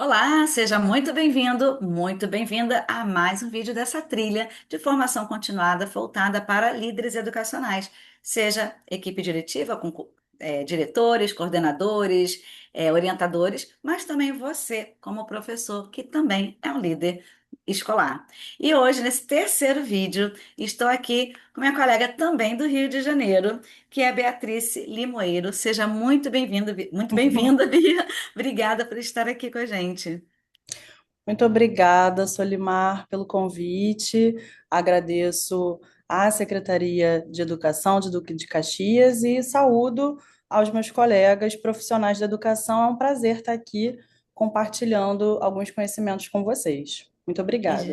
Olá, seja muito bem-vindo, muito bem-vinda a mais um vídeo dessa trilha de formação continuada voltada para líderes educacionais, seja equipe diretiva com diretores, coordenadores, orientadores, mas também você, como professor, que também é um líder escolar. E hoje, nesse terceiro vídeo, estou aqui com minha colega também do Rio de Janeiro, que é a Beatriz Limoeiro. Seja muito bem-vinda, Bia. Obrigada por estar aqui com a gente. Muito obrigada, Solimar, pelo convite. Agradeço à Secretaria de Educação de Duque de Caxias e saúdo aos meus colegas profissionais da educação. É um prazer estar aqui compartilhando alguns conhecimentos com vocês. Muito obrigada.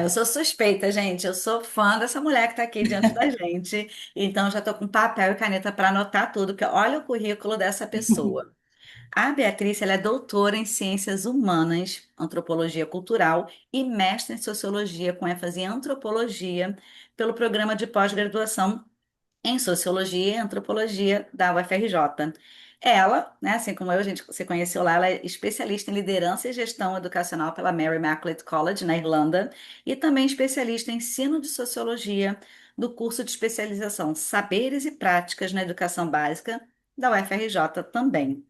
Eu sou suspeita, gente. Eu sou fã dessa mulher que está aqui diante da gente. Então, já estou com papel e caneta para anotar tudo, porque olha o currículo dessa pessoa. A Beatriz, ela é doutora em Ciências Humanas, Antropologia Cultural e mestre em Sociologia, com ênfase em Antropologia, pelo programa de pós-graduação em Sociologia e Antropologia da UFRJ. Ela, né, assim como eu, a gente se conheceu lá, ela é especialista em liderança e gestão educacional pela Mary Immaculate College, na Irlanda, e também especialista em ensino de sociologia do curso de especialização Saberes e Práticas na Educação Básica da UFRJ também.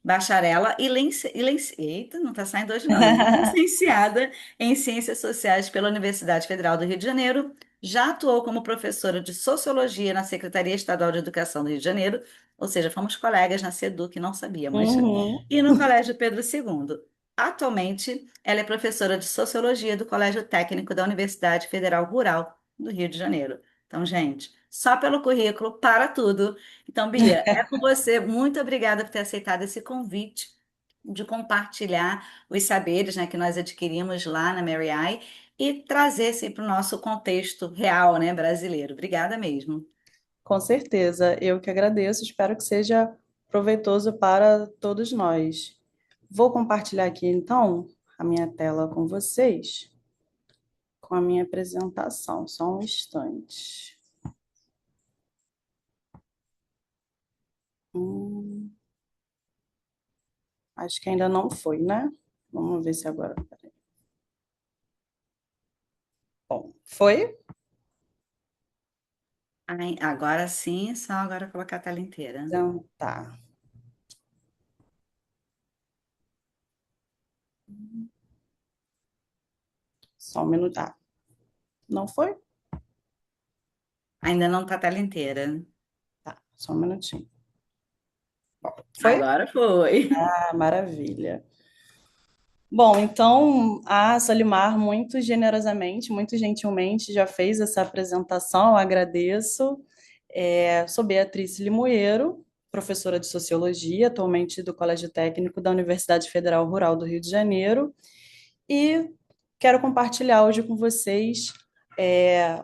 Bacharela eita, não está saindo hoje não, e licenciada em Ciências Sociais pela Universidade Federal do Rio de Janeiro, já atuou como professora de Sociologia na Secretaria Estadual de Educação do Rio de Janeiro, ou seja, fomos colegas na SEDU, que não sabíamos, Uhum. e no Colégio Pedro II. Atualmente, ela é professora de Sociologia do Colégio Técnico da Universidade Federal Rural do Rio de Janeiro. Então, gente, só pelo currículo, para tudo. Então, Bia, é com você. Muito obrigada por ter aceitado esse convite de compartilhar os saberes, né, que nós adquirimos lá na Mary Ai e trazer assim, para o nosso contexto real, né, brasileiro. Obrigada mesmo. Com certeza, eu que agradeço. Espero que seja proveitoso para todos nós. Vou compartilhar aqui então a minha tela com vocês, com a minha apresentação. Só um instante. Hum, acho que ainda não foi, né? Vamos ver se agora. Peraí. Bom, foi? Ai, agora sim, só agora colocar a tela inteira. Então tá. Só um minuto. Ah, não foi? Ainda não está a tela inteira. Tá, só um minutinho. Foi? Agora foi. Ah, maravilha. Bom, então a Solimar muito generosamente, muito gentilmente já fez essa apresentação, eu agradeço. Sou Beatriz Limoeiro, professora de Sociologia, atualmente do Colégio Técnico da Universidade Federal Rural do Rio de Janeiro, e quero compartilhar hoje com vocês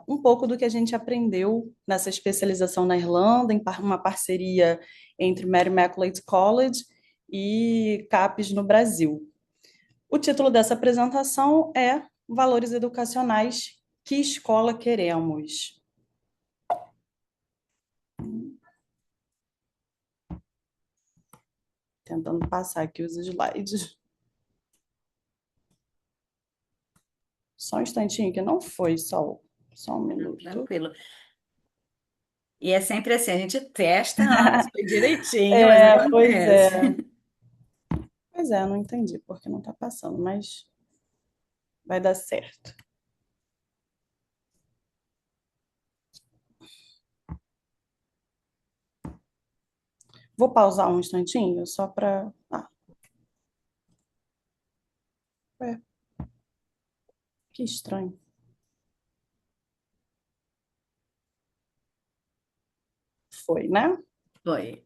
um pouco do que a gente aprendeu nessa especialização na Irlanda, uma parceria entre Mary Immaculate College e CAPES no Brasil. O título dessa apresentação é Valores Educacionais, que escola queremos? Tentando passar aqui os slides. Só um instantinho, que não foi só um minuto. Tranquilo. E é sempre assim, a gente testa antes, foi direitinho, mas Pois é. acontece. Pois é, não entendi porque não está passando, mas vai dar certo. Vou pausar um instantinho só para. Ah, ué, que estranho. Foi, né? Foi.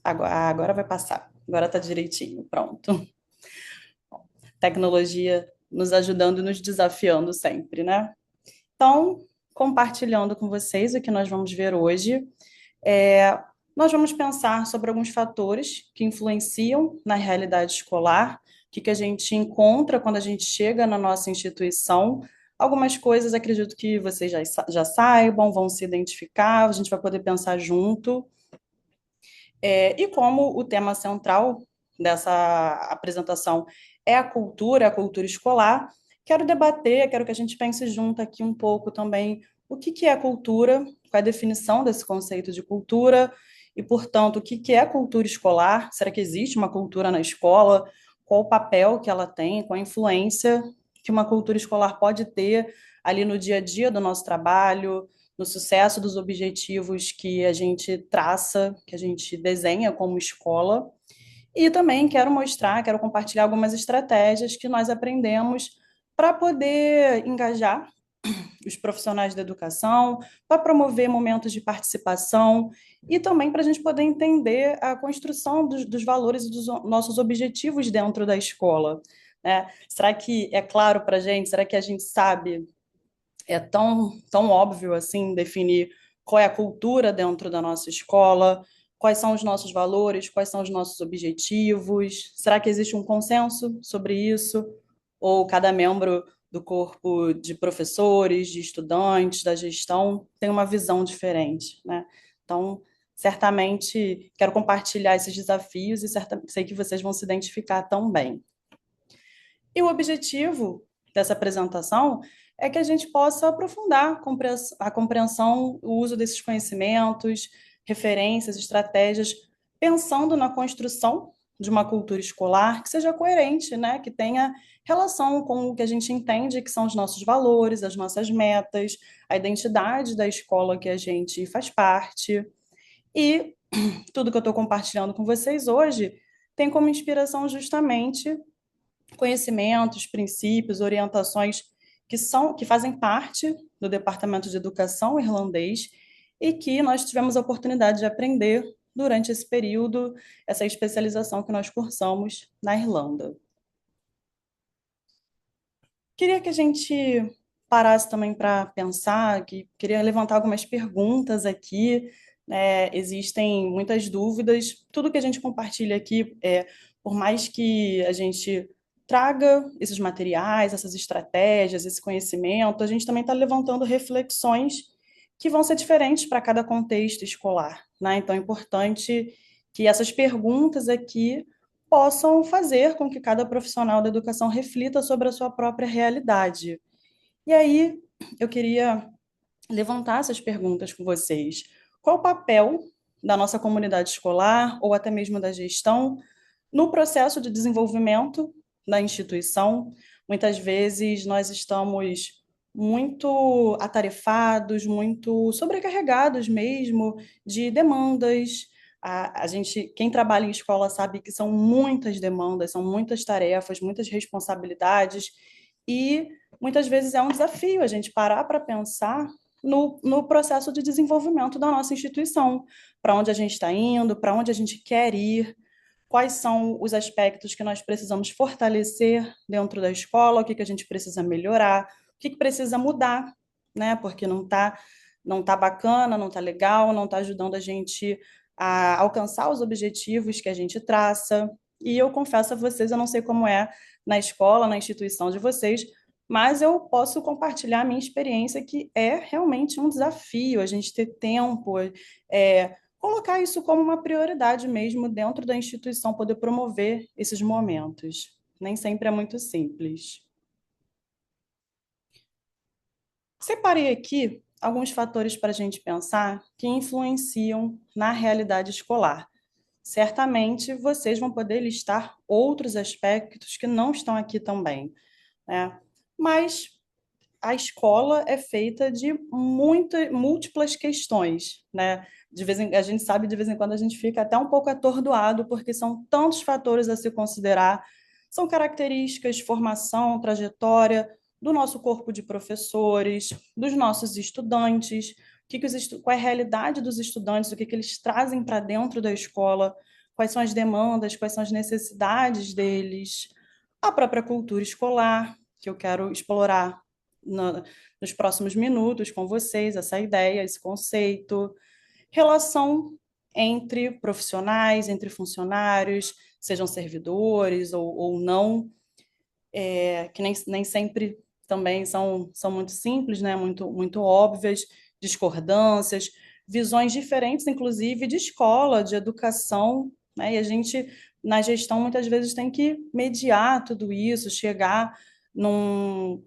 Agora vai passar. Agora tá direitinho. Pronto. Tecnologia nos ajudando e nos desafiando sempre, né? Então, compartilhando com vocês o que nós vamos ver hoje, é, nós vamos pensar sobre alguns fatores que influenciam na realidade escolar, que a gente encontra quando a gente chega na nossa instituição. Algumas coisas acredito que vocês já saibam, vão se identificar, a gente vai poder pensar junto. E como o tema central dessa apresentação é a cultura escolar. Quero debater, quero que a gente pense junto aqui um pouco também o que é cultura, qual é a definição desse conceito de cultura e, portanto, o que é cultura escolar? Será que existe uma cultura na escola? Qual o papel que ela tem, qual a influência que uma cultura escolar pode ter ali no dia a dia do nosso trabalho, no sucesso dos objetivos que a gente traça, que a gente desenha como escola. E também quero mostrar, quero compartilhar algumas estratégias que nós aprendemos para poder engajar os profissionais da educação, para promover momentos de participação e também para a gente poder entender a construção dos valores e dos nossos objetivos dentro da escola. Né? Será que é claro para a gente? Será que a gente sabe? É tão óbvio assim definir qual é a cultura dentro da nossa escola, quais são os nossos valores, quais são os nossos objetivos? Será que existe um consenso sobre isso? Ou cada membro do corpo de professores, de estudantes, da gestão tem uma visão diferente, né? Então, certamente quero compartilhar esses desafios e sei que vocês vão se identificar também. E o objetivo dessa apresentação é que a gente possa aprofundar a compreensão, o uso desses conhecimentos, referências, estratégias, pensando na construção de uma cultura escolar que seja coerente, né? Que tenha relação com o que a gente entende que são os nossos valores, as nossas metas, a identidade da escola que a gente faz parte. E tudo que eu estou compartilhando com vocês hoje tem como inspiração justamente conhecimentos, princípios, orientações que fazem parte do Departamento de Educação irlandês e que nós tivemos a oportunidade de aprender durante esse período, essa especialização que nós cursamos na Irlanda. Queria que a gente parasse também para pensar, que queria levantar algumas perguntas aqui. Existem muitas dúvidas. Tudo que a gente compartilha aqui, por mais que a gente traga esses materiais, essas estratégias, esse conhecimento, a gente também está levantando reflexões que vão ser diferentes para cada contexto escolar, né? Então é importante que essas perguntas aqui possam fazer com que cada profissional da educação reflita sobre a sua própria realidade. E aí, eu queria levantar essas perguntas com vocês. Qual o papel da nossa comunidade escolar, ou até mesmo da gestão, no processo de desenvolvimento da instituição? Muitas vezes nós estamos muito atarefados, muito sobrecarregados mesmo de demandas. Quem trabalha em escola sabe que são muitas demandas, são muitas tarefas, muitas responsabilidades, e muitas vezes é um desafio a gente parar para pensar no processo de desenvolvimento da nossa instituição, para onde a gente está indo, para onde a gente quer ir, quais são os aspectos que nós precisamos fortalecer dentro da escola, o que a gente precisa melhorar, o que precisa mudar, né? Porque não tá bacana, não está legal, não está ajudando a gente a alcançar os objetivos que a gente traça. E eu confesso a vocês, eu não sei como é na escola, na instituição de vocês, mas eu posso compartilhar a minha experiência, que é realmente um desafio a gente ter tempo, colocar isso como uma prioridade mesmo dentro da instituição, poder promover esses momentos. Nem sempre é muito simples. Separei aqui alguns fatores para a gente pensar que influenciam na realidade escolar. Certamente vocês vão poder listar outros aspectos que não estão aqui também, né? Mas a escola é feita de múltiplas questões, né? A gente sabe, de vez em quando a gente fica até um pouco atordoado, porque são tantos fatores a se considerar, são características, formação, trajetória do nosso corpo de professores, dos nossos estudantes, qual é a realidade dos estudantes, o que eles trazem para dentro da escola, quais são as demandas, quais são as necessidades deles, a própria cultura escolar, que eu quero explorar nos próximos minutos com vocês, essa ideia, esse conceito, relação entre profissionais, entre funcionários, sejam servidores ou não, que nem sempre também são muito simples, né? Muito óbvias, discordâncias, visões diferentes, inclusive, de escola, de educação, né? E a gente na gestão muitas vezes tem que mediar tudo isso, chegar num,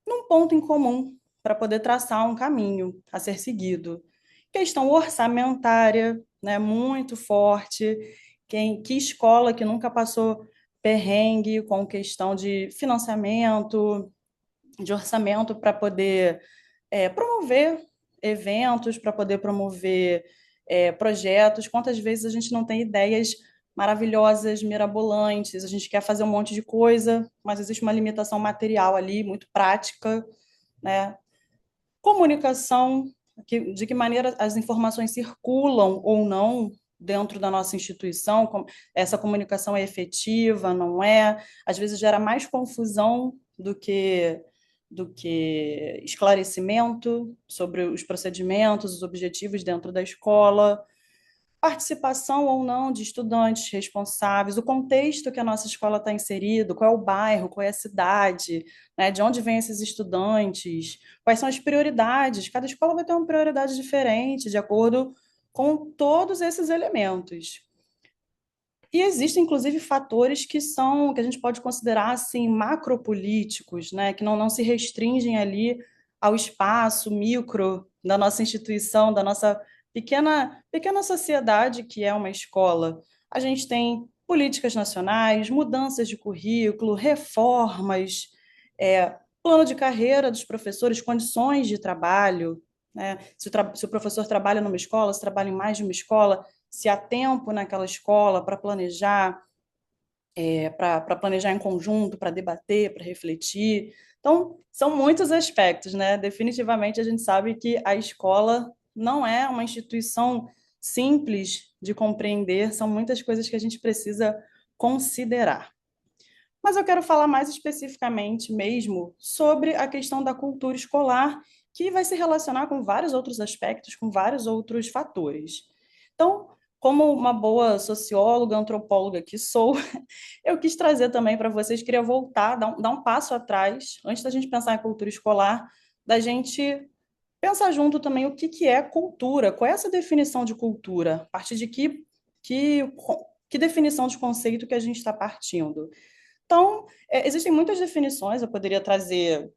num ponto em comum para poder traçar um caminho a ser seguido. Questão orçamentária, né, muito forte. Que escola que nunca passou perrengue com questão de financiamento, de orçamento para poder promover eventos, para poder promover projetos. Quantas vezes a gente não tem ideias maravilhosas, mirabolantes, a gente quer fazer um monte de coisa, mas existe uma limitação material ali, muito prática, né? Comunicação, de que maneira as informações circulam ou não dentro da nossa instituição, essa comunicação é efetiva, não é? Às vezes gera mais confusão do que esclarecimento sobre os procedimentos, os objetivos dentro da escola, participação ou não de estudantes responsáveis, o contexto que a nossa escola está inserido, qual é o bairro, qual é a cidade, né, de onde vêm esses estudantes, quais são as prioridades. Cada escola vai ter uma prioridade diferente, de acordo com todos esses elementos. E existem, inclusive, fatores que a gente pode considerar assim, macropolíticos, né, que não se restringem ali ao espaço micro da nossa instituição, da nossa pequena sociedade que é uma escola. A gente tem políticas nacionais, mudanças de currículo, reformas, plano de carreira dos professores, condições de trabalho, né? Se o professor trabalha numa escola, se trabalha em mais de uma escola, se há tempo naquela escola para planejar, para planejar em conjunto, para debater, para refletir. Então, são muitos aspectos, né? Definitivamente a gente sabe que a escola não é uma instituição simples de compreender, são muitas coisas que a gente precisa considerar. Mas eu quero falar mais especificamente mesmo sobre a questão da cultura escolar, que vai se relacionar com vários outros aspectos, com vários outros fatores. Então, como uma boa socióloga, antropóloga que sou, eu quis trazer também para vocês, queria voltar, dar um passo atrás, antes da gente pensar em cultura escolar, da gente pensar junto também o que é cultura, qual é essa definição de cultura, a partir de que, que definição de conceito que a gente está partindo. Então, existem muitas definições, eu poderia trazer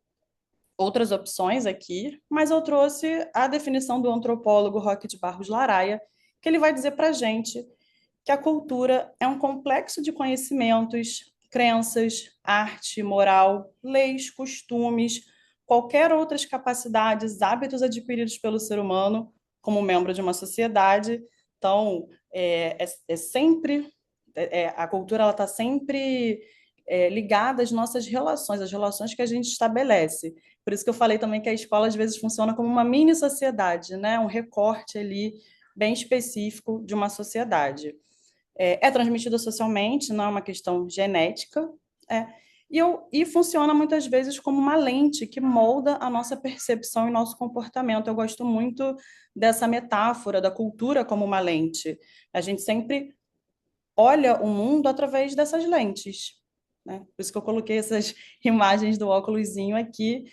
outras opções aqui, mas eu trouxe a definição do antropólogo Roque de Barros Laraia, que ele vai dizer para a gente que a cultura é um complexo de conhecimentos, crenças, arte, moral, leis, costumes, qualquer outras capacidades, hábitos adquiridos pelo ser humano como membro de uma sociedade. Então, sempre a cultura ela está sempre ligada às nossas relações, às relações que a gente estabelece. Por isso que eu falei também que a escola às vezes funciona como uma mini sociedade, né? Um recorte ali bem específico de uma sociedade. É transmitida socialmente, não é uma questão genética, é, e funciona muitas vezes como uma lente que molda a nossa percepção e nosso comportamento. Eu gosto muito dessa metáfora da cultura como uma lente. A gente sempre olha o mundo através dessas lentes, né? Por isso que eu coloquei essas imagens do óculosinho aqui.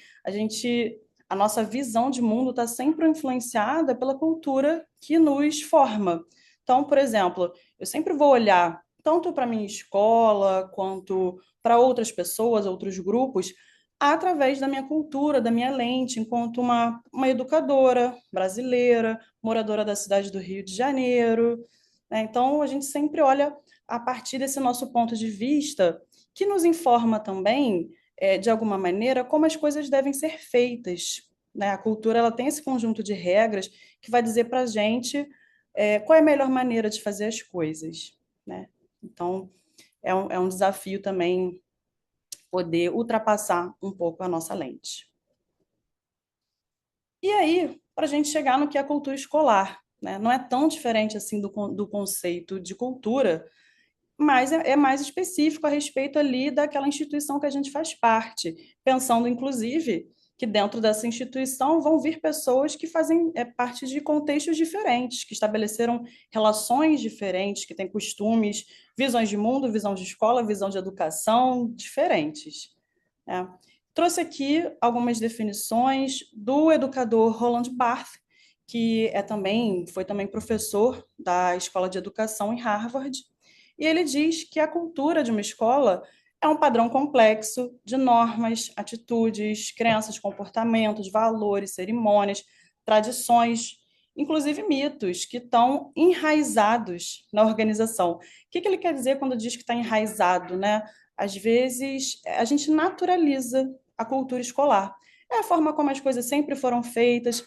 A nossa visão de mundo está sempre influenciada pela cultura que nos forma. Então, por exemplo, eu sempre vou olhar tanto para a minha escola quanto para outras pessoas, outros grupos, através da minha cultura, da minha lente, enquanto uma educadora brasileira, moradora da cidade do Rio de Janeiro, né? Então, a gente sempre olha a partir desse nosso ponto de vista, que nos informa também, de alguma maneira, como as coisas devem ser feitas, né? A cultura ela tem esse conjunto de regras que vai dizer para a gente qual é a melhor maneira de fazer as coisas, né? Então, é um desafio também poder ultrapassar um pouco a nossa lente. E aí, para a gente chegar no que é a cultura escolar, né? Não é tão diferente assim do conceito de cultura, mas é mais específico a respeito ali daquela instituição que a gente faz parte, pensando, inclusive, que dentro dessa instituição vão vir pessoas que fazem parte de contextos diferentes, que estabeleceram relações diferentes, que têm costumes, visões de mundo, visão de escola, visão de educação diferentes, né? Trouxe aqui algumas definições do educador Roland Barthes, que foi também professor da Escola de Educação em Harvard, E ele diz que a cultura de uma escola é um padrão complexo de normas, atitudes, crenças, comportamentos, valores, cerimônias, tradições, inclusive mitos que estão enraizados na organização. O que ele quer dizer quando diz que está enraizado, né? Às vezes, a gente naturaliza a cultura escolar. É a forma como as coisas sempre foram feitas.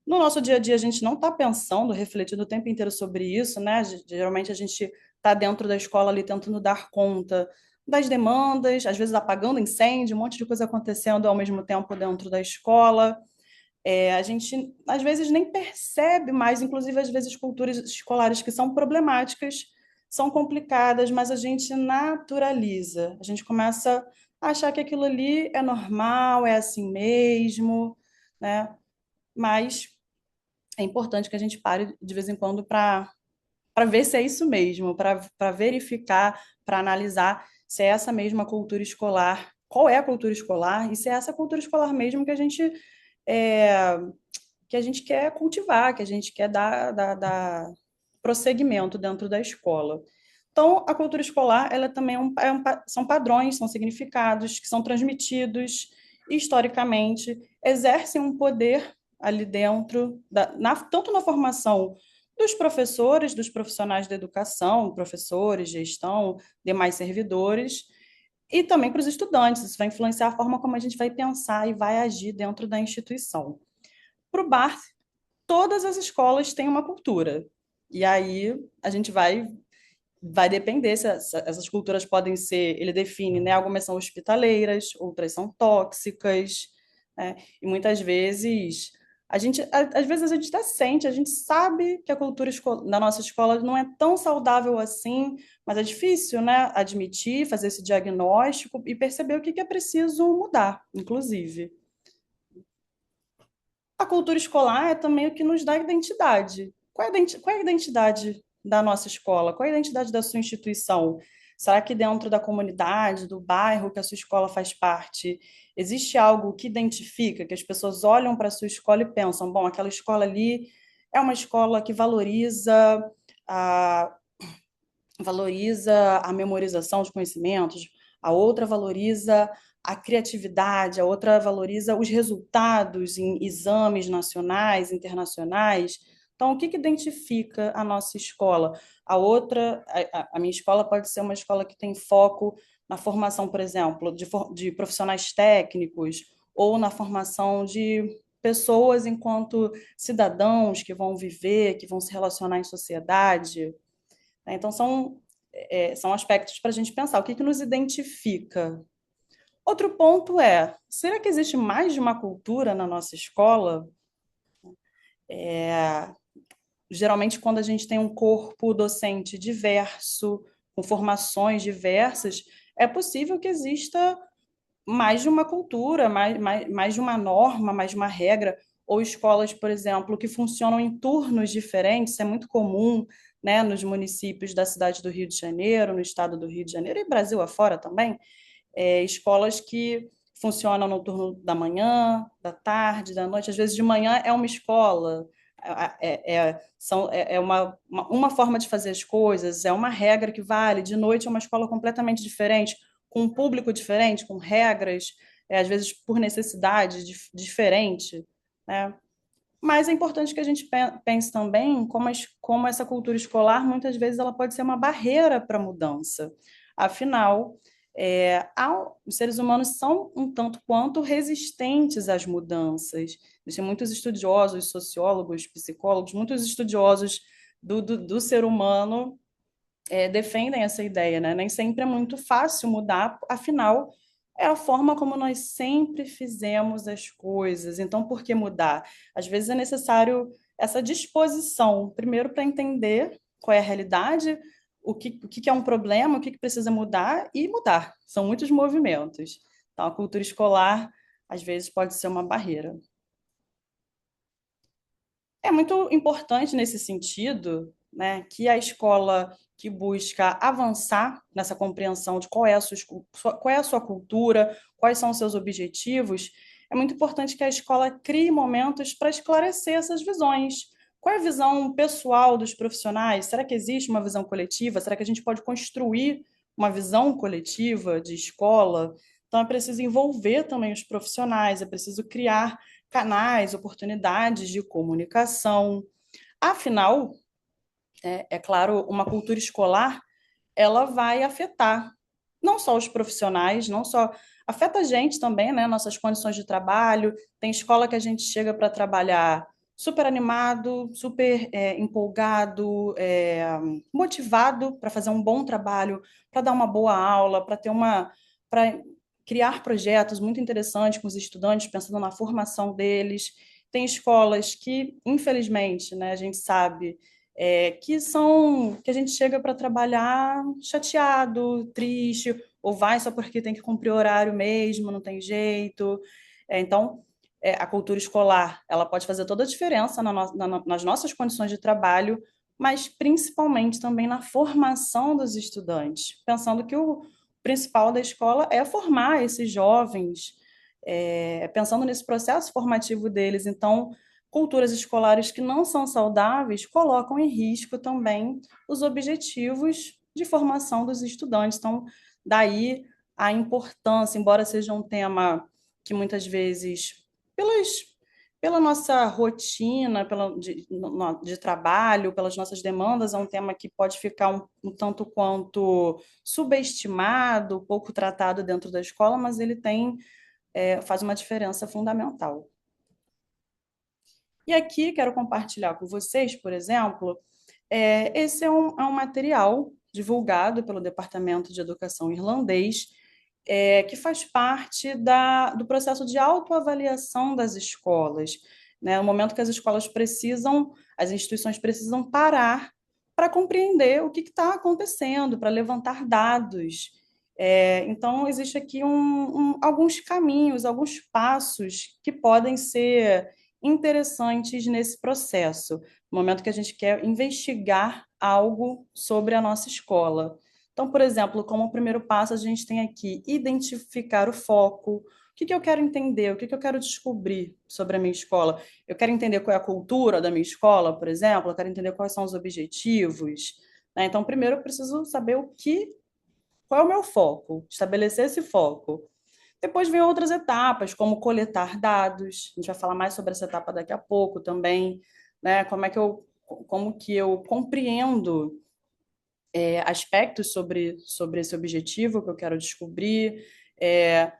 No nosso dia a dia, a gente não está pensando, refletindo o tempo inteiro sobre isso, né? Geralmente a gente está dentro da escola ali tentando dar conta das demandas, às vezes apagando incêndio, um monte de coisa acontecendo ao mesmo tempo dentro da escola. A gente, às vezes, nem percebe mais, inclusive, às vezes, culturas escolares que são problemáticas, são complicadas, mas a gente naturaliza. A gente começa a achar que aquilo ali é normal, é assim mesmo, né? Mas é importante que a gente pare de vez em quando para ver se é isso mesmo, para verificar, para analisar se é essa mesma cultura escolar, qual é a cultura escolar e se é essa cultura escolar mesmo é, que a gente quer cultivar, que a gente quer dar prosseguimento dentro da escola. Então, a cultura escolar, ela também são padrões, são significados que são transmitidos historicamente, exercem um poder ali dentro, tanto na formação dos professores, dos profissionais da educação, professores, gestão, demais servidores, e também para os estudantes. Isso vai influenciar a forma como a gente vai pensar e vai agir dentro da instituição. Para o Barth, todas as escolas têm uma cultura. E aí a gente vai depender se essas culturas podem ser, ele define, né? Algumas são hospitaleiras, outras são tóxicas, né? E muitas vezes às vezes a gente até sente, a gente sabe que a cultura da nossa escola não é tão saudável assim, mas é difícil, né? Admitir, fazer esse diagnóstico e perceber o que é preciso mudar, inclusive. A cultura escolar é também o que nos dá identidade. Qual é a identidade da nossa escola? Qual é a identidade da sua instituição? Será que dentro da comunidade, do bairro que a sua escola faz parte, existe algo que identifica, que as pessoas olham para a sua escola e pensam, bom, aquela escola ali é uma escola que a, valoriza a memorização de conhecimentos, a outra valoriza a criatividade, a outra valoriza os resultados em exames nacionais, internacionais. Então, o que identifica a nossa escola? A minha escola pode ser uma escola que tem foco na formação, por exemplo, de profissionais técnicos ou na formação de pessoas enquanto cidadãos que vão viver, que vão se relacionar em sociedade. Então, são aspectos para a gente pensar. O que nos identifica? Outro ponto é: será que existe mais de uma cultura na nossa escola? Geralmente, quando a gente tem um corpo docente diverso, com formações diversas, é possível que exista mais de uma cultura, mais de uma norma, mais de uma regra, ou escolas, por exemplo, que funcionam em turnos diferentes, isso é muito comum, né, nos municípios da cidade do Rio de Janeiro, no estado do Rio de Janeiro e Brasil afora também, escolas que funcionam no turno da manhã, da tarde, da noite, às vezes de manhã é uma escola, uma forma de fazer as coisas, é uma regra que vale, de noite é uma escola completamente diferente, com um público diferente, com regras, às vezes por necessidade diferente, né? Mas é importante que a gente pense também como essa cultura escolar, muitas vezes, ela pode ser uma barreira para a mudança. Afinal, os seres humanos são um tanto quanto resistentes às mudanças. Existem muitos estudiosos, sociólogos, psicólogos, muitos estudiosos do ser humano defendem essa ideia, né? Nem sempre é muito fácil mudar, afinal, é a forma como nós sempre fizemos as coisas. Então, por que mudar? Às vezes é necessário essa disposição, primeiro para entender qual é a realidade, o que é um problema, o que precisa mudar e mudar. São muitos movimentos. Então, a cultura escolar, às vezes, pode ser uma barreira. É muito importante nesse sentido, né, que a escola que busca avançar nessa compreensão de qual é a sua cultura, quais são os seus objetivos, é muito importante que a escola crie momentos para esclarecer essas visões, qual é a visão pessoal dos profissionais? Será que existe uma visão coletiva? Será que a gente pode construir uma visão coletiva de escola? Então, é preciso envolver também os profissionais, é preciso criar canais, oportunidades de comunicação. Afinal, é claro, uma cultura escolar, ela vai afetar não só os profissionais, não só afeta a gente também, né? Nossas condições de trabalho. Tem escola que a gente chega para trabalhar super animado, super empolgado, motivado para fazer um bom trabalho, para dar uma boa aula, para criar projetos muito interessantes com os estudantes, pensando na formação deles. Tem escolas que, infelizmente, né, a gente sabe que a gente chega para trabalhar chateado, triste, ou vai só porque tem que cumprir horário mesmo, não tem jeito. Então, a cultura escolar, ela pode fazer toda a diferença nas nossas condições de trabalho, mas principalmente também na formação dos estudantes, pensando que o principal da escola é formar esses jovens, pensando nesse processo formativo deles. Então, culturas escolares que não são saudáveis colocam em risco também os objetivos de formação dos estudantes. Então, daí a importância, embora seja um tema que muitas vezes, pela nossa rotina de trabalho, pelas nossas demandas, é um tema que pode ficar um tanto quanto subestimado, pouco tratado dentro da escola, mas ele faz uma diferença fundamental. E aqui quero compartilhar com vocês, por exemplo, esse é um material divulgado pelo Departamento de Educação irlandês, que faz parte do processo de autoavaliação das escolas, né? No momento que as escolas precisam, as instituições precisam parar para compreender o que está acontecendo, para levantar dados. Então, existe aqui alguns caminhos, alguns passos que podem ser interessantes nesse processo, no momento que a gente quer investigar algo sobre a nossa escola. Então, por exemplo, como primeiro passo, a gente tem aqui identificar o foco. O que eu quero entender? O que eu quero descobrir sobre a minha escola? Eu quero entender qual é a cultura da minha escola, por exemplo, eu quero entender quais são os objetivos, né? Então, primeiro eu preciso saber qual é o meu foco, estabelecer esse foco. Depois vem outras etapas, como coletar dados. A gente vai falar mais sobre essa etapa daqui a pouco também, né? Como que eu compreendo aspectos sobre esse objetivo que eu quero descobrir, é,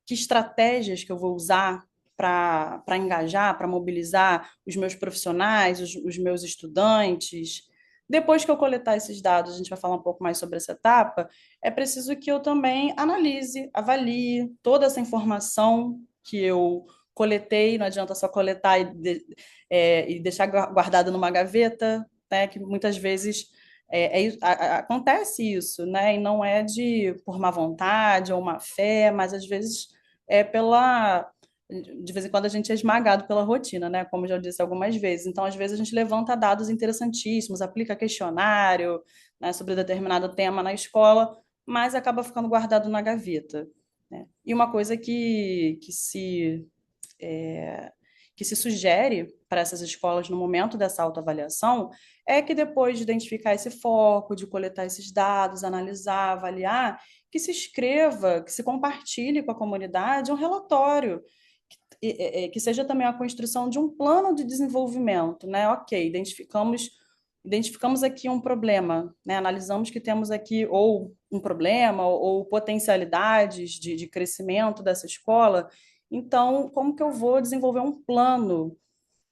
que estratégias que eu vou usar para engajar, para mobilizar os meus profissionais, os meus estudantes. Depois que eu coletar esses dados, a gente vai falar um pouco mais sobre essa etapa, é preciso que eu também analise, avalie toda essa informação que eu coletei, não adianta só coletar e deixar guardado numa gaveta, né, que muitas vezes acontece isso, né? E não é por má vontade ou má fé, mas às vezes é pela. De vez em quando a gente é esmagado pela rotina, né? Como eu já disse algumas vezes. Então, às vezes, a gente levanta dados interessantíssimos, aplica questionário, né, sobre determinado tema na escola, mas acaba ficando guardado na gaveta, né? E uma coisa que se sugere para essas escolas no momento dessa autoavaliação é que depois de identificar esse foco, de coletar esses dados, analisar, avaliar, que se escreva, que se compartilhe com a comunidade um relatório, que seja também a construção de um plano de desenvolvimento, né? Ok, identificamos aqui um problema, né? Analisamos que temos aqui ou um problema ou potencialidades de crescimento dessa escola. Então, como que eu vou desenvolver um plano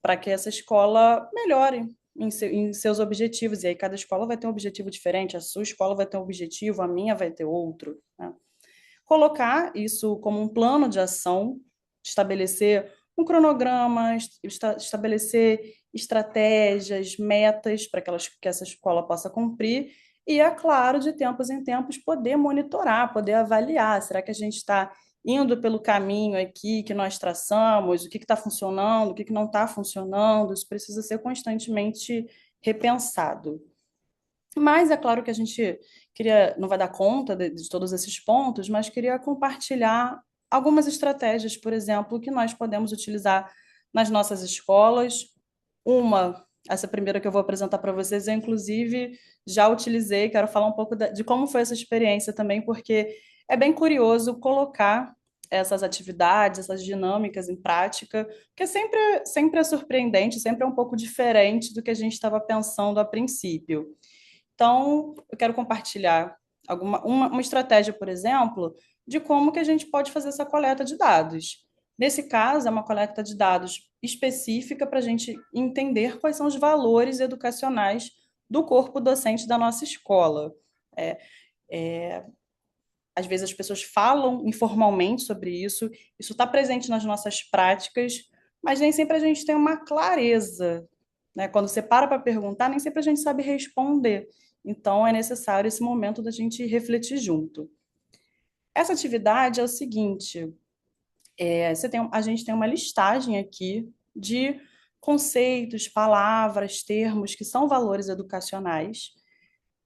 para que essa escola melhore em seus objetivos? E aí cada escola vai ter um objetivo diferente, a sua escola vai ter um objetivo, a minha vai ter outro, né? Colocar isso como um plano de ação, estabelecer um cronograma, estabelecer estratégias, metas para que essa escola possa cumprir e, é claro, de tempos em tempos, poder monitorar, poder avaliar. Será que a gente está indo pelo caminho aqui que nós traçamos? O que está funcionando? O que não está funcionando? Isso precisa ser constantemente repensado. Mas é claro que a gente não vai dar conta de todos esses pontos, mas queria compartilhar algumas estratégias, por exemplo, que nós podemos utilizar nas nossas escolas Essa primeira que eu vou apresentar para vocês, eu inclusive já utilizei, quero falar um pouco de como foi essa experiência também, porque é bem curioso colocar essas atividades, essas dinâmicas em prática, porque sempre é surpreendente, sempre é um pouco diferente do que a gente estava pensando a princípio. Então, eu quero compartilhar uma estratégia, por exemplo, de como que a gente pode fazer essa coleta de dados. Nesse caso, é uma coleta de dados específica para a gente entender quais são os valores educacionais do corpo docente da nossa escola. É, é, Às vezes as pessoas falam informalmente sobre isso está presente nas nossas práticas, mas nem sempre a gente tem uma clareza, né? Quando você para perguntar, nem sempre a gente sabe responder. Então, é necessário esse momento da gente refletir junto. Essa atividade é o seguinte: a gente tem uma listagem aqui de conceitos, palavras, termos que são valores educacionais.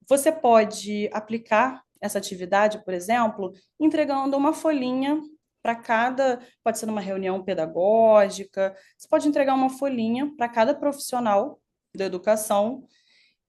Você pode aplicar essa atividade, por exemplo, entregando uma folhinha para cada, pode ser numa reunião pedagógica, você pode entregar uma folhinha para cada profissional da educação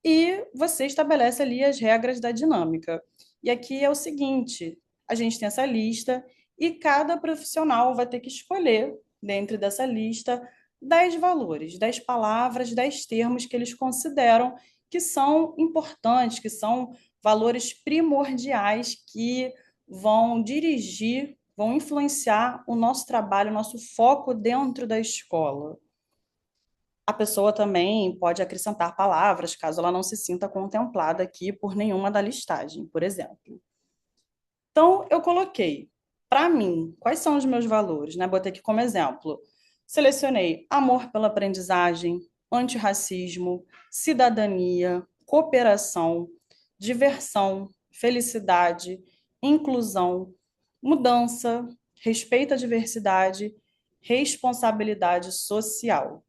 e você estabelece ali as regras da dinâmica. E aqui é o seguinte: a gente tem essa lista e cada profissional vai ter que escolher, dentro dessa lista, 10 valores, 10 palavras, 10 termos que eles consideram que são importantes, que são valores primordiais que vão dirigir, vão influenciar o nosso trabalho, o nosso foco dentro da escola. A pessoa também pode acrescentar palavras, caso ela não se sinta contemplada aqui por nenhuma da listagem, por exemplo. Então, eu coloquei, para mim, quais são os meus valores, né? Botei aqui como exemplo. Selecionei amor pela aprendizagem, antirracismo, cidadania, cooperação, diversão, felicidade, inclusão, mudança, respeito à diversidade, responsabilidade social.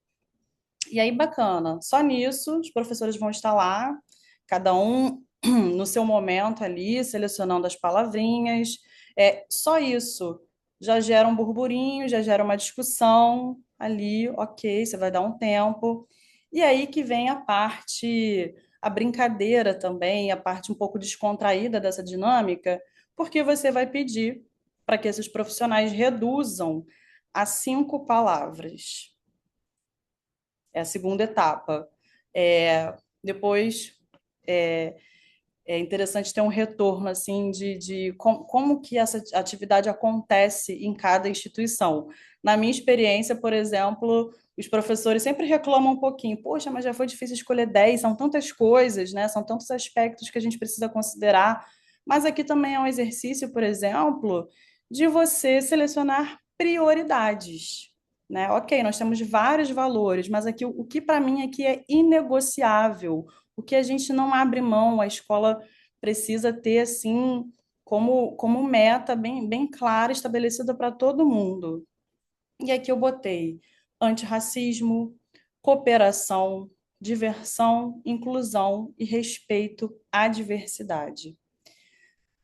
E aí, bacana. Só nisso, os professores vão estar lá, cada um no seu momento ali, selecionando as palavrinhas. Só isso já gera um burburinho, já gera uma discussão ali, ok, você vai dar um tempo. E aí que vem a brincadeira também, a parte um pouco descontraída dessa dinâmica, porque você vai pedir para que esses profissionais reduzam a 5 palavras. É a segunda etapa. Depois é, é interessante ter um retorno assim de como que essa atividade acontece em cada instituição. Na minha experiência, por exemplo, os professores sempre reclamam um pouquinho, poxa, mas já foi difícil escolher 10, são tantas coisas, né? São tantos aspectos que a gente precisa considerar. Mas aqui também é um exercício, por exemplo, de você selecionar prioridades. Né? Ok, nós temos vários valores, mas aqui o que para mim aqui é inegociável, o que a gente não abre mão, a escola precisa ter assim como meta bem clara estabelecida para todo mundo. E aqui eu botei antirracismo, cooperação, diversão, inclusão e respeito à diversidade.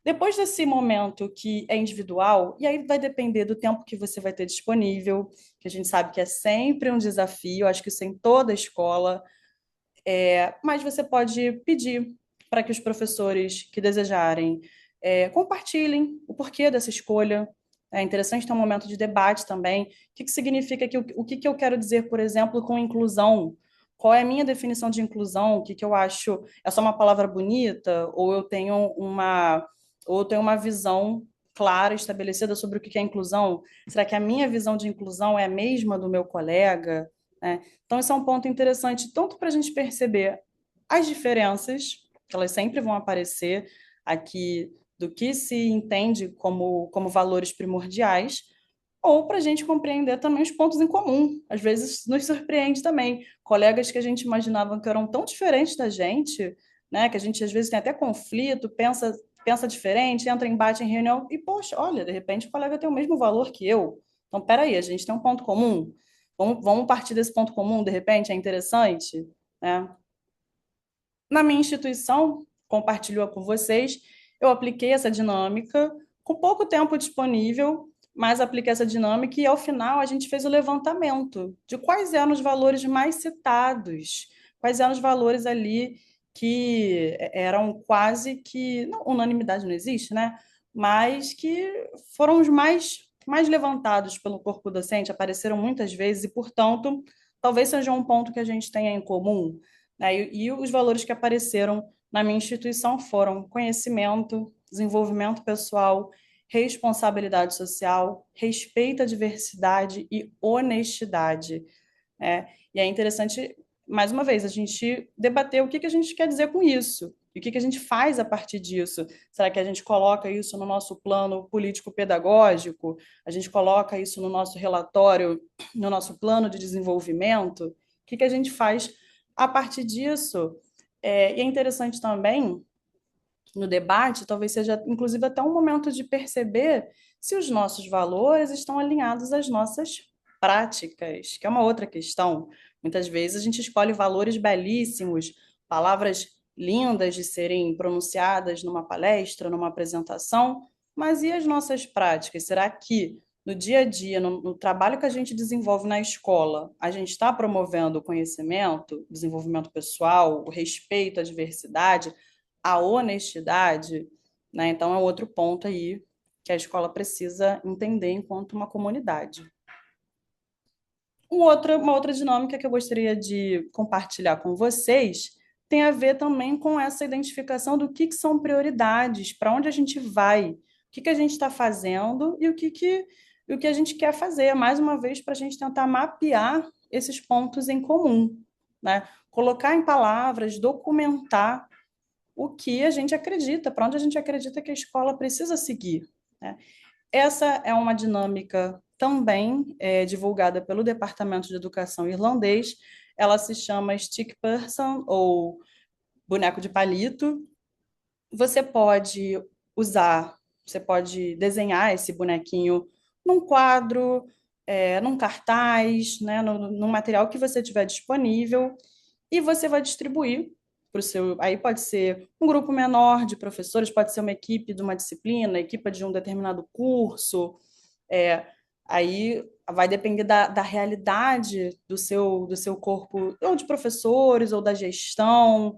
Depois desse momento que é individual, e aí vai depender do tempo que você vai ter disponível, que a gente sabe que é sempre um desafio, acho que isso é em toda escola, mas você pode pedir para que os professores que desejarem compartilhem o porquê dessa escolha. É interessante ter um momento de debate também. O que significa que o que eu quero dizer, por exemplo, com inclusão? Qual é a minha definição de inclusão? O que eu acho? É só uma palavra bonita? Ou eu tenho uma visão clara, estabelecida sobre o que é inclusão? Será que a minha visão de inclusão é a mesma do meu colega? Né? Então, esse é um ponto interessante, tanto para a gente perceber as diferenças, que elas sempre vão aparecer aqui, do que se entende como valores primordiais, ou para a gente compreender também os pontos em comum. Às vezes nos surpreende também. Colegas que a gente imaginava que eram tão diferentes da gente, né, que a gente às vezes tem até conflito, pensa diferente, entra em embate em reunião e, poxa, olha, de repente o colega tem o mesmo valor que eu. Então, peraí, a gente tem um ponto comum. Vamos partir desse ponto comum, de repente, é interessante, né? Na minha instituição, compartilhou com vocês, eu apliquei essa dinâmica com pouco tempo disponível, mas apliquei essa dinâmica e, ao final, a gente fez o levantamento de quais eram os valores mais citados, quais eram os valores ali que eram quase que, não, unanimidade não existe, né? Mas que foram os mais levantados pelo corpo docente, apareceram muitas vezes e, portanto, talvez seja um ponto que a gente tenha em comum, né? E os valores que apareceram na minha instituição foram conhecimento, desenvolvimento pessoal, responsabilidade social, respeito à diversidade e honestidade. Né? E é interessante, mais uma vez, a gente debater o que a gente quer dizer com isso. E o que a gente faz a partir disso? Será que a gente coloca isso no nosso plano político-pedagógico? A gente coloca isso no nosso relatório, no nosso plano de desenvolvimento? O que a gente faz a partir disso? E é interessante também no debate, talvez seja inclusive até um momento de perceber se os nossos valores estão alinhados às nossas práticas, que é uma outra questão. Muitas vezes a gente escolhe valores belíssimos, palavras lindas de serem pronunciadas numa palestra, numa apresentação, mas e as nossas práticas? Será que no dia a dia, no trabalho que a gente desenvolve na escola, a gente está promovendo o conhecimento, desenvolvimento pessoal, o respeito à diversidade, a honestidade, né? Então é outro ponto aí que a escola precisa entender enquanto uma comunidade. Uma outra dinâmica que eu gostaria de compartilhar com vocês tem a ver também com essa identificação do que são prioridades, para onde a gente vai, o que a gente está fazendo e o que a gente quer fazer, mais uma vez, para a gente tentar mapear esses pontos em comum, né? Colocar em palavras, documentar o que a gente acredita, para onde a gente acredita que a escola precisa seguir. Né? Essa é uma dinâmica também divulgada pelo Departamento de Educação irlandês. Ela se chama Stick Person, ou boneco de palito. Você pode usar, você pode desenhar esse bonequinho num quadro, num cartaz, né, no material que você tiver disponível, e você vai distribuir para o seu. Aí pode ser um grupo menor de professores, pode ser uma equipe de uma disciplina, equipe de um determinado curso. É, aí vai depender da realidade do seu corpo, ou de professores, ou da gestão.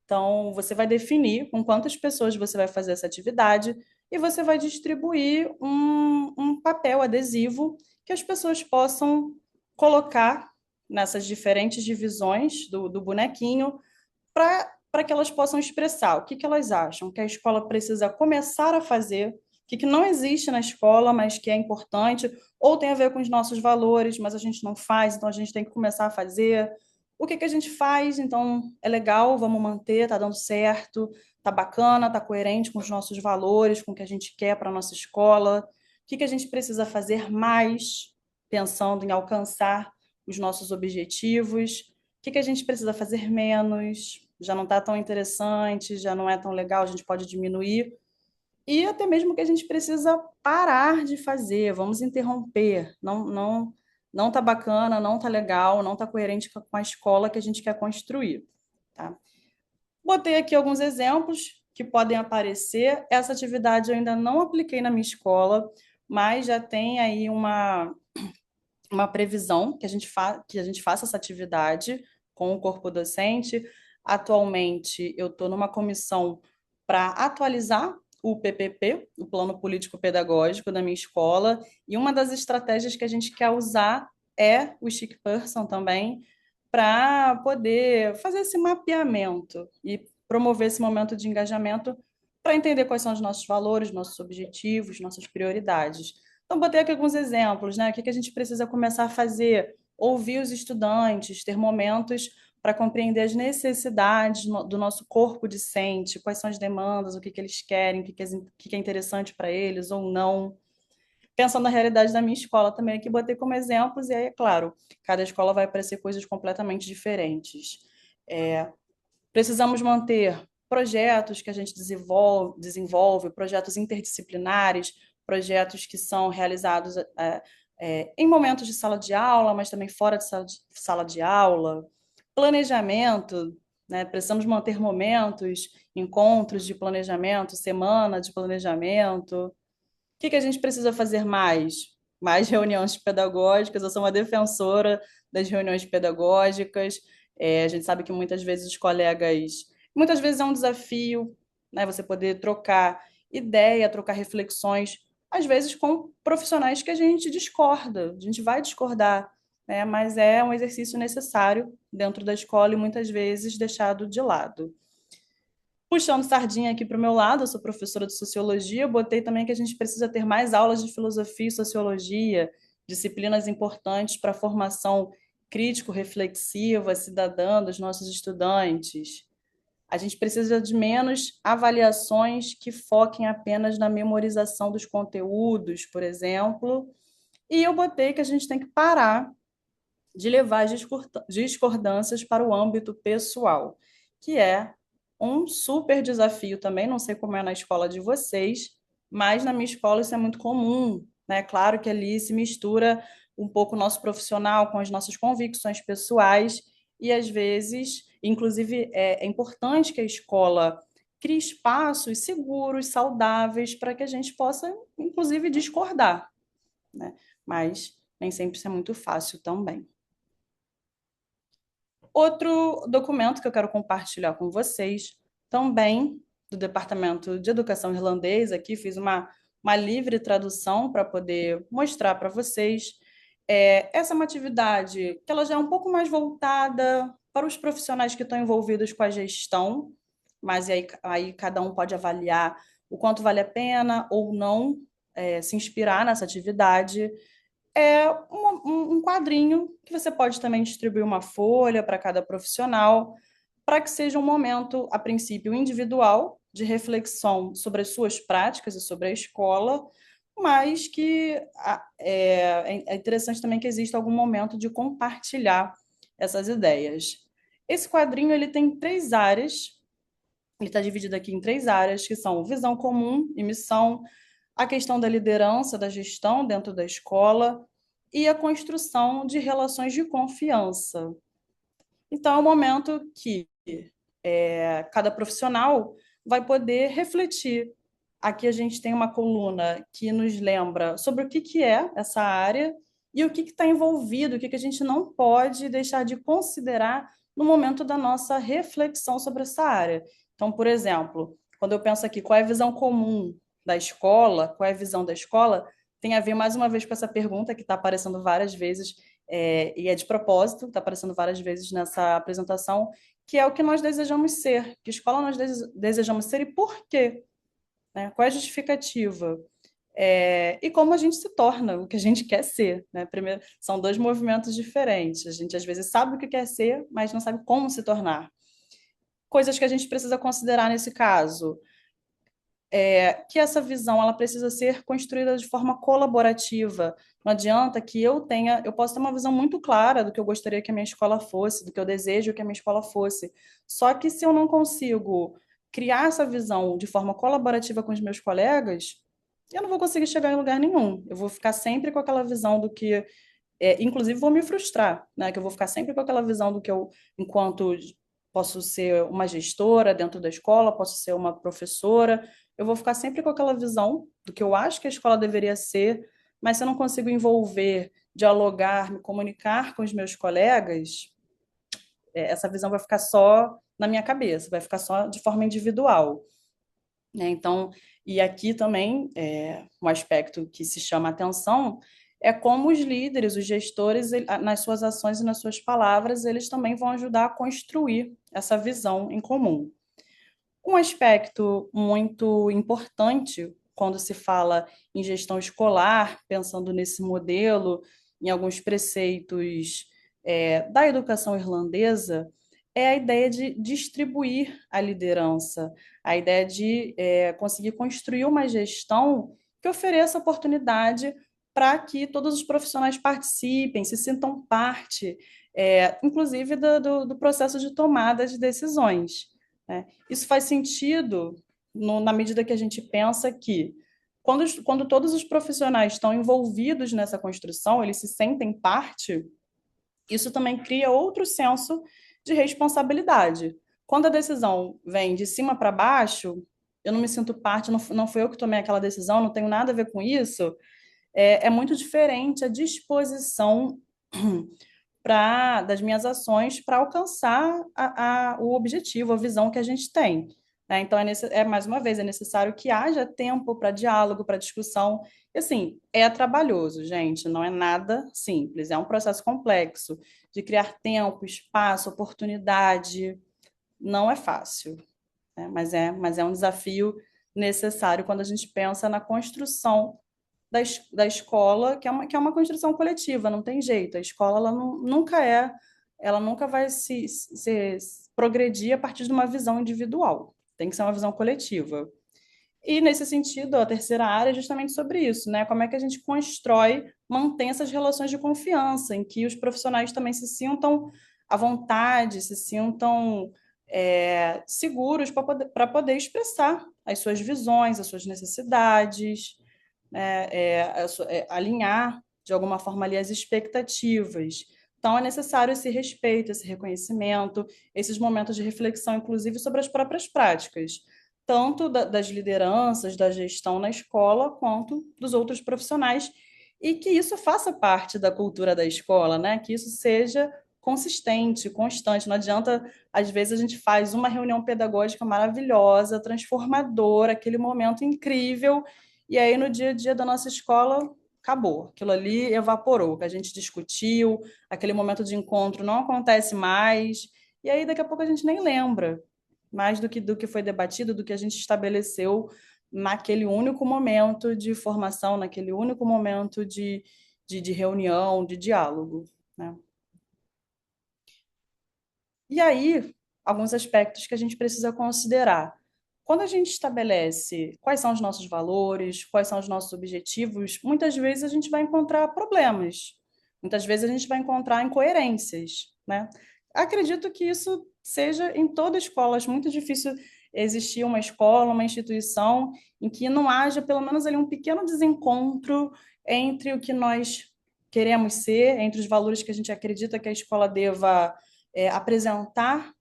Então, você vai definir com quantas pessoas você vai fazer essa atividade e você vai distribuir um papel adesivo que as pessoas possam colocar nessas diferentes divisões do bonequinho para que elas possam expressar o que elas acham que a escola precisa começar a fazer, o que não existe na escola, mas que é importante, ou tem a ver com os nossos valores, mas a gente não faz, então a gente tem que começar a fazer. O que a gente faz, então é legal, vamos manter, está dando certo, está bacana, está coerente com os nossos valores, com o que a gente quer para a nossa escola. O que a gente precisa fazer mais, pensando em alcançar os nossos objetivos, o que a gente precisa fazer menos, já não está tão interessante, já não é tão legal, a gente pode diminuir. E até mesmo o que a gente precisa parar de fazer, vamos interromper. Não está bacana, não está legal, não está coerente com a escola que a gente quer construir. Tá? Botei aqui alguns exemplos que podem aparecer. Essa atividade eu ainda não apliquei na minha escola, mas já tem aí uma previsão que a gente faça essa atividade com o corpo docente. Atualmente, eu estou numa comissão para atualizar o PPP, o Plano Político Pedagógico da minha escola, e uma das estratégias que a gente quer usar é o Chic Person também, para poder fazer esse mapeamento e promover esse momento de engajamento para entender quais são os nossos valores, nossos objetivos, nossas prioridades. Então, botei aqui alguns exemplos, né? O que a gente precisa começar a fazer? Ouvir os estudantes, ter momentos para compreender as necessidades do nosso corpo discente, quais são as demandas, o que eles querem, o que é interessante para eles ou não. Pensando na realidade da minha escola também, aqui botei como exemplos, e aí, é claro, cada escola vai aparecer coisas completamente diferentes. Precisamos manter projetos que a gente desenvolve, projetos interdisciplinares, projetos que são realizados em momentos de sala de aula, mas também fora de sala de aula. Planejamento, né? Precisamos manter momentos, encontros de planejamento, semana de planejamento. que a gente precisa fazer mais? Mais reuniões pedagógicas. Eu sou uma defensora das reuniões pedagógicas. A gente sabe que muitas vezes os colegas, muitas vezes é um desafio, né, você poder trocar ideia, trocar reflexões, às vezes com profissionais que a gente discorda, a gente vai discordar, né, mas é um exercício necessário dentro da escola e muitas vezes deixado de lado. Puxando sardinha aqui para o meu lado, eu sou professora de sociologia, eu botei também que a gente precisa ter mais aulas de filosofia e sociologia, disciplinas importantes para a formação crítico-reflexiva, cidadã dos nossos estudantes. A gente precisa de menos avaliações que foquem apenas na memorização dos conteúdos, por exemplo. E eu botei que a gente tem que parar de levar as discordâncias para o âmbito pessoal, que é um super desafio também. Não sei como é na escola de vocês, mas na minha escola isso é muito comum, né? Claro que ali se mistura um pouco o nosso profissional com as nossas convicções pessoais, e às vezes, inclusive, é importante que a escola crie espaços seguros, saudáveis, para que a gente possa, inclusive, discordar, né? Mas nem sempre isso é muito fácil também. Outro documento que eu quero compartilhar com vocês, também do Departamento de Educação Irlandês, aqui fiz uma livre tradução para poder mostrar para vocês. Essa é uma atividade que ela já é um pouco mais voltada para os profissionais que estão envolvidos com a gestão, mas aí cada um pode avaliar o quanto vale a pena ou não se inspirar nessa atividade. Um quadrinho que você pode também distribuir uma folha para cada profissional, para que seja um momento, a princípio, individual, de reflexão sobre as suas práticas e sobre a escola, mas que é interessante também que exista algum momento de compartilhar essas ideias. Esse quadrinho ele tem três áreas, ele está dividido aqui em três áreas, que são visão comum e missão, a questão da liderança, da gestão dentro da escola e a construção de relações de confiança. Então, é um momento que cada profissional vai poder refletir. Aqui a gente tem uma coluna que nos lembra sobre o que é essa área e o que está envolvido, o que a gente não pode deixar de considerar no momento da nossa reflexão sobre essa área. Então, por exemplo, quando eu penso aqui qual é a visão comum da escola, qual é a visão da escola, tem a ver mais uma vez com essa pergunta que está aparecendo várias vezes, e é de propósito, está aparecendo várias vezes nessa apresentação, que é o que nós desejamos ser, que escola nós desejamos ser e por quê, né? Qual é a justificativa? E como a gente se torna o que a gente quer ser, né? Primeiro, são dois movimentos diferentes. A gente às vezes sabe o que quer ser, mas não sabe como se tornar. Coisas que a gente precisa considerar nesse caso que essa visão ela precisa ser construída de forma colaborativa. Não adianta que eu posso ter uma visão muito clara do que eu gostaria que a minha escola fosse, do que eu desejo que a minha escola fosse. Só que se eu não consigo criar essa visão de forma colaborativa com os meus colegas, eu não vou conseguir chegar em lugar nenhum. Eu vou ficar sempre com aquela visão do que, inclusive, vou me frustrar, né? Que eu vou ficar sempre com aquela visão do que eu, enquanto posso ser uma gestora dentro da escola, posso ser uma professora, eu vou ficar sempre com aquela visão do que eu acho que a escola deveria ser, mas se eu não consigo envolver, dialogar, me comunicar com os meus colegas, essa visão vai ficar só na minha cabeça, vai ficar só de forma individual, né? Então, e aqui também um aspecto que se chama atenção é como os líderes, os gestores, nas suas ações e nas suas palavras, eles também vão ajudar a construir essa visão em comum. Um aspecto muito importante quando se fala em gestão escolar, pensando nesse modelo, em alguns preceitos da educação irlandesa, é a ideia de distribuir a liderança, a ideia de conseguir construir uma gestão que ofereça oportunidade para que todos os profissionais participem, se sintam parte, inclusive do processo de tomada de decisões, né? Isso faz sentido na medida que a gente pensa que, quando todos os profissionais estão envolvidos nessa construção, eles se sentem parte, isso também cria outro senso de responsabilidade. Quando a decisão vem de cima para baixo, eu não me sinto parte, não foi eu que tomei aquela decisão, não tenho nada a ver com isso, é muito diferente a disposição das minhas ações para alcançar o objetivo, a visão que a gente tem. Né? Então, mais uma vez, é necessário que haja tempo para diálogo, para discussão. E, assim, é trabalhoso, gente, não é nada simples, é um processo complexo de criar tempo, espaço, oportunidade. Não é fácil, né? Mas é um desafio necessário quando a gente pensa na construção da escola, que é uma construção coletiva, não tem jeito. A escola ela nunca vai progredir a partir de uma visão individual. Tem que ser uma visão coletiva. E, nesse sentido, a terceira área é justamente sobre isso, né? Como é que a gente constrói, mantém essas relações de confiança, em que os profissionais também se sintam à vontade, se sintam seguros para poder expressar as suas visões, as suas necessidades, né, alinhar de alguma forma ali as expectativas. Então, é necessário esse respeito, esse reconhecimento, esses momentos de reflexão, inclusive, sobre as próprias práticas, tanto das lideranças, da gestão na escola, quanto dos outros profissionais, e que isso faça parte da cultura da escola, né? Que isso seja consistente, constante. Não adianta, às vezes, a gente faz uma reunião pedagógica maravilhosa, transformadora, aquele momento incrível, e aí, no dia a dia da nossa escola, acabou. Aquilo ali evaporou. O que a gente discutiu, aquele momento de encontro não acontece mais. E aí, daqui a pouco, a gente nem lembra mais do que foi debatido, do que a gente estabeleceu naquele único momento de formação, naquele único momento de reunião, de diálogo, né? E aí, alguns aspectos que a gente precisa considerar. Quando a gente estabelece quais são os nossos valores, quais são os nossos objetivos, muitas vezes a gente vai encontrar problemas, muitas vezes a gente vai encontrar incoerências, né? Acredito que isso seja em toda escola. Acho muito difícil existir uma escola, uma instituição em que não haja pelo menos ali um pequeno desencontro entre o que nós queremos ser, entre os valores que a gente acredita que a escola deva apresentar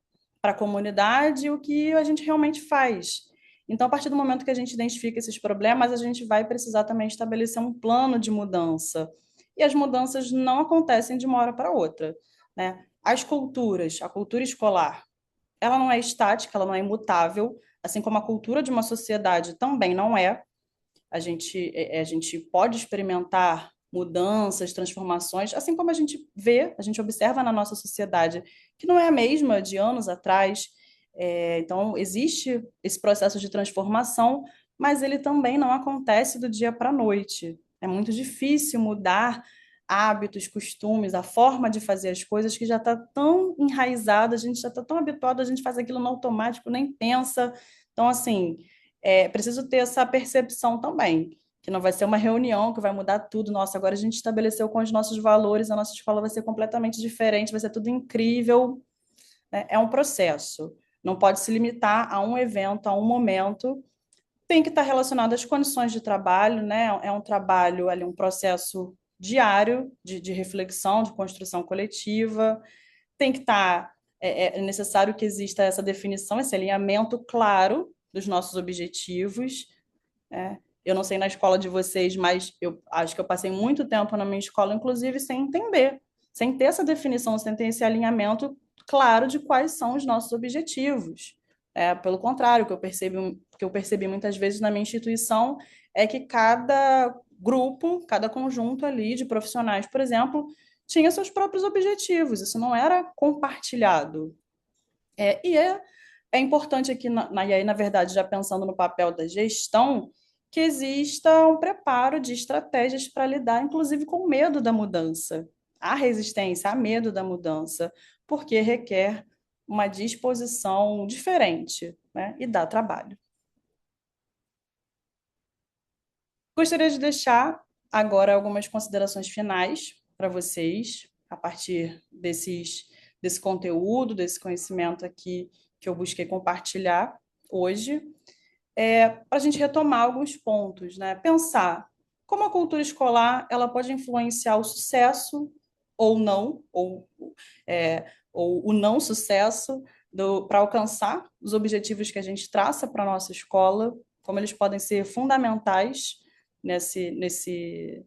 para a comunidade o que a gente realmente faz. Então, a partir do momento que a gente identifica esses problemas, a gente vai precisar também estabelecer um plano de mudança. E as mudanças não acontecem de uma hora para outra, né? As culturas, a cultura escolar, ela não é estática, ela não é imutável, assim como a cultura de uma sociedade também não é. A gente pode experimentar mudanças, transformações, assim como a gente vê, a gente observa na nossa sociedade, que não é a mesma de anos atrás. Então, existe esse processo de transformação, mas ele também não acontece do dia para a noite. É muito difícil mudar hábitos, costumes, a forma de fazer as coisas que já está tão enraizada, a gente já está tão habituado, a gente faz aquilo no automático, nem pensa. Então, assim, preciso ter essa percepção também, que não vai ser uma reunião que vai mudar tudo. Nossa, agora a gente estabeleceu com os nossos valores, a nossa escola vai ser completamente diferente, vai ser tudo incrível. Né? É um processo. Não pode se limitar a um evento, a um momento. Tem que estar relacionado às condições de trabalho, né? É um trabalho ali, um processo diário de reflexão, de construção coletiva. Tem que estar, é necessário que exista essa definição, esse alinhamento claro dos nossos objetivos. Eu não sei na escola de vocês, mas eu acho que eu passei muito tempo na minha escola, inclusive, sem entender, sem ter essa definição, sem ter esse alinhamento claro de quais são os nossos objetivos. Pelo contrário, o que eu percebi muitas vezes na minha instituição é que cada grupo, cada conjunto ali de profissionais, por exemplo, tinha seus próprios objetivos, isso não era compartilhado. E é importante aqui, e aí, na verdade, já pensando no papel da gestão, que exista um preparo de estratégias para lidar, inclusive, com o medo da mudança, a resistência, a medo da mudança, porque requer uma disposição diferente, né? E dá trabalho. Gostaria de deixar agora algumas considerações finais para vocês, a partir desse conteúdo, desse conhecimento aqui que eu busquei compartilhar hoje, para a gente retomar alguns pontos, né? Pensar como a cultura escolar ela pode influenciar o sucesso ou não, ou o não sucesso para alcançar os objetivos que a gente traça para a nossa escola, como eles podem ser fundamentais nesse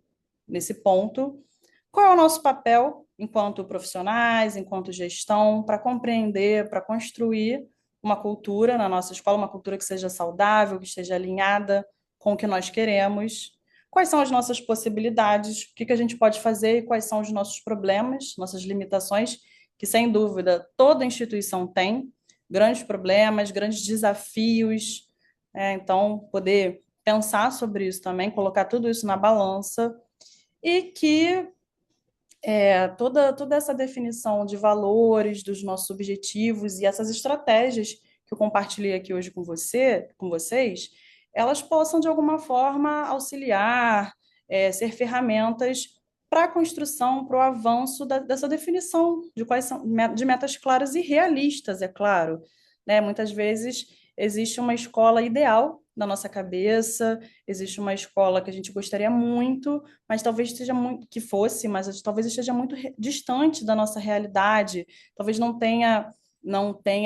ponto. Qual é o nosso papel enquanto profissionais, enquanto gestão, para compreender, para construir uma cultura na nossa escola, uma cultura que seja saudável, que esteja alinhada com o que nós queremos? Quais são as nossas possibilidades? O que que a gente pode fazer e quais são os nossos problemas, nossas limitações, que sem dúvida toda instituição tem, grandes problemas, grandes desafios. Então, poder pensar sobre isso também, colocar tudo isso na balança e que toda essa definição de valores, dos nossos objetivos e essas estratégias que eu compartilhei aqui hoje com vocês, elas possam de alguma forma auxiliar, ser ferramentas para a construção, para o avanço dessa definição de quais são de metas claras e realistas, é claro, né? Muitas vezes existe uma escola ideal na nossa cabeça, existe uma escola que a gente gostaria muito, mas talvez esteja muito que fosse, mas talvez esteja muito distante da nossa realidade, talvez não tenha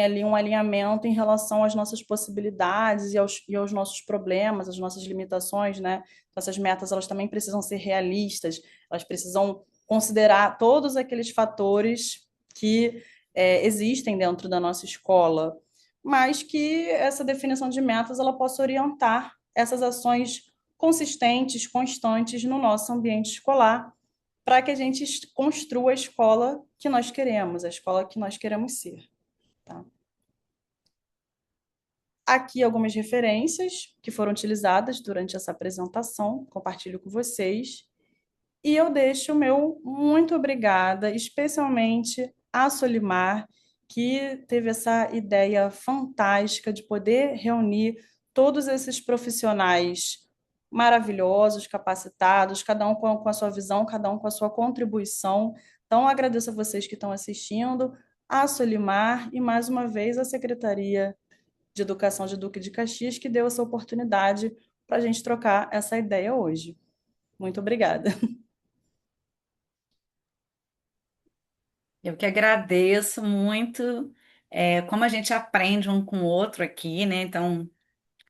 ali um alinhamento em relação às nossas possibilidades e aos nossos problemas, às nossas limitações, né? Essas metas elas também precisam ser realistas, elas precisam considerar todos aqueles fatores que existem dentro da nossa escola, mas que essa definição de metas ela possa orientar essas ações consistentes, constantes no nosso ambiente escolar, para que a gente construa a escola que nós queremos, a escola que nós queremos ser. Tá? Aqui algumas referências que foram utilizadas durante essa apresentação, compartilho com vocês. E eu deixo o meu muito obrigada, especialmente a Solimar, que teve essa ideia fantástica de poder reunir todos esses profissionais maravilhosos, capacitados, cada um com a sua visão, cada um com a sua contribuição. Então, agradeço a vocês que estão assistindo, a Solimar e, mais uma vez, a Secretaria de Educação de Duque de Caxias, que deu essa oportunidade para a gente trocar essa ideia hoje. Muito obrigada. Eu que agradeço muito, como a gente aprende um com o outro aqui, né? Então,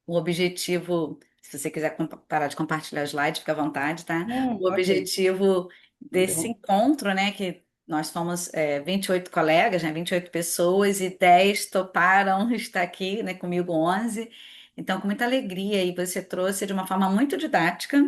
o objetivo, se você quiser parar de compartilhar o slide, fica à vontade, tá? O Ok, objetivo me desse interrompo. encontro, né, que nós fomos 28 colegas, né, 28 pessoas e 10 toparam estar aqui, né, comigo 11. Então, com muita alegria, e você trouxe de uma forma muito didática,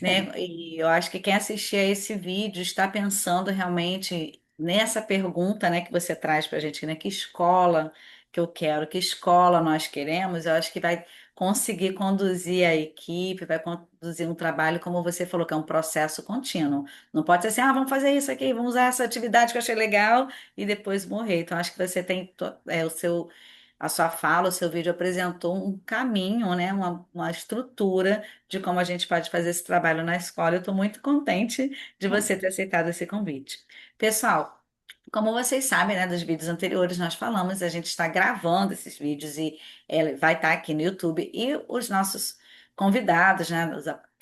né, e eu acho que quem assistir a esse vídeo está pensando realmente nessa pergunta, né, que você traz para a gente, né, que escola que eu quero, que escola nós queremos, eu acho que vai conseguir conduzir a equipe, vai conduzir um trabalho, como você falou, que é um processo contínuo. Não pode ser assim, vamos fazer isso aqui, vamos usar essa atividade que eu achei legal e depois morrer. Então, acho que você tem a sua fala, o seu vídeo apresentou um caminho, né, uma estrutura de como a gente pode fazer esse trabalho na escola. Eu estou muito contente de você ter aceitado esse convite. Pessoal, como vocês sabem, né, dos vídeos anteriores, nós falamos, a gente está gravando esses vídeos e vai estar aqui no YouTube. E os nossos convidados, né,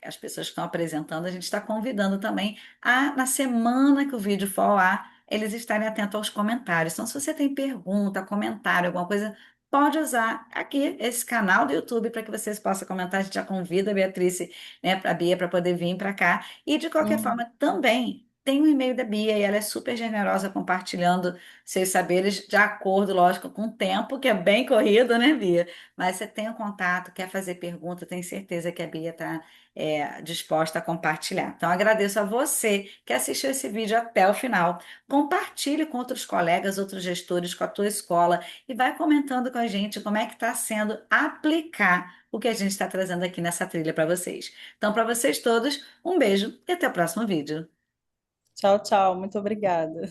as pessoas que estão apresentando, a gente está convidando também na semana que o vídeo for ao ar, eles estarem atentos aos comentários. Então, se você tem pergunta, comentário, alguma coisa, pode usar aqui esse canal do YouTube para que vocês possam comentar. A gente já convida a Beatriz, né, a Bia, para poder vir para cá. E, de qualquer Uhum. forma, também. Tem o e-mail da Bia e ela é super generosa compartilhando seus saberes de acordo, lógico, com o tempo, que é bem corrido, né, Bia? Mas você tem o contato, quer fazer pergunta, tenho certeza que a Bia está disposta a compartilhar. Então, agradeço a você que assistiu esse vídeo até o final. Compartilhe com outros colegas, outros gestores, com a tua escola e vai comentando com a gente como é que está sendo aplicar o que a gente está trazendo aqui nessa trilha para vocês. Então, para vocês todos, um beijo e até o próximo vídeo. Tchau, tchau. Muito obrigada.